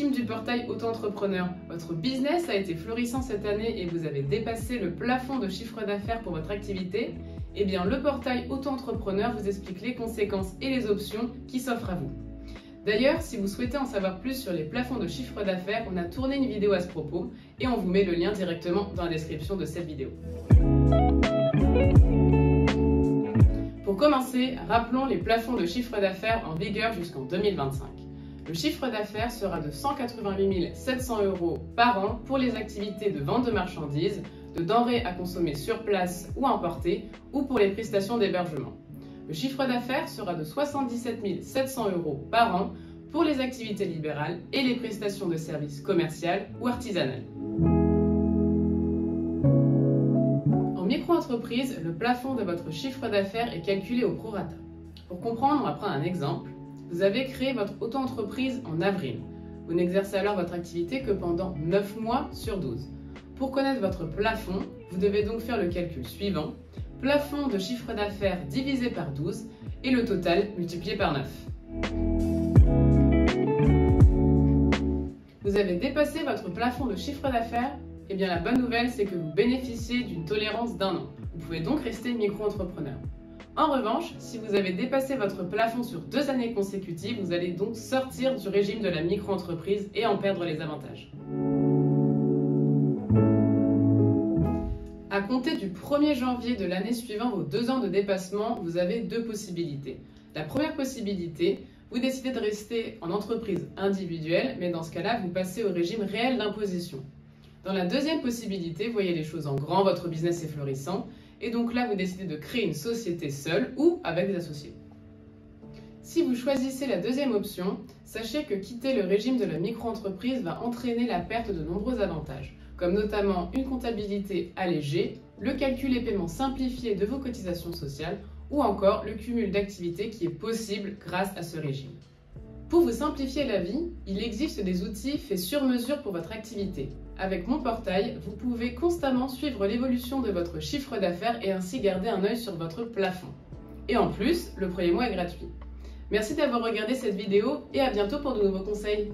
team du portail Auto-entrepreneur, votre business a été florissant cette année et vous avez dépassé le plafond de chiffre d'affaires pour votre activité? Eh bien, le portail Auto-entrepreneur vous explique les conséquences et les options qui s'offrent à vous. D'ailleurs, si vous souhaitez en savoir plus sur les plafonds de chiffre d'affaires, on a tourné une vidéo à ce propos et on vous met le lien directement dans la description de cette vidéo. Pour commencer, rappelons les plafonds de chiffre d'affaires en vigueur jusqu'en 2025. Le chiffre d'affaires sera de 188 700 € par an pour les activités de vente de marchandises, de denrées à consommer sur place ou importées, ou pour les prestations d'hébergement. Le chiffre d'affaires sera de 77 700 € par an pour les activités libérales et les prestations de services commerciales ou artisanales. En micro-entreprise, le plafond de votre chiffre d'affaires est calculé au prorata. Pour comprendre, on va prendre un exemple. Vous avez créé votre auto-entreprise en avril. Vous n'exercez alors votre activité que pendant 9 mois sur 12. Pour connaître votre plafond, vous devez donc faire le calcul suivant. Plafond de chiffre d'affaires divisé par 12 et le total multiplié par 9. Vous avez dépassé votre plafond de chiffre d'affaires? Eh bien la bonne nouvelle, c'est que vous bénéficiez d'une tolérance d'1 an. Vous pouvez donc rester micro-entrepreneur. En revanche, si vous avez dépassé votre plafond sur 2 années consécutives, vous allez donc sortir du régime de la micro-entreprise et en perdre les avantages. À compter du 1er janvier de l'année suivant vos 2 ans de dépassement, vous avez 2 possibilités. La première possibilité, vous décidez de rester en entreprise individuelle, mais dans ce cas-là, vous passez au régime réel d'imposition. Dans la deuxième possibilité, vous voyez les choses en grand, votre business est florissant, et donc là, vous décidez de créer une société seule ou avec des associés. Si vous choisissez la deuxième option, sachez que quitter le régime de la micro-entreprise va entraîner la perte de nombreux avantages, comme notamment une comptabilité allégée, le calcul et paiement simplifié de vos cotisations sociales, ou encore le cumul d'activités qui est possible grâce à ce régime. Pour vous simplifier la vie, il existe des outils faits sur mesure pour votre activité. Avec mon portail, vous pouvez constamment suivre l'évolution de votre chiffre d'affaires et ainsi garder un œil sur votre plafond. Et en plus, le premier mois est gratuit. Merci d'avoir regardé cette vidéo et à bientôt pour de nouveaux conseils.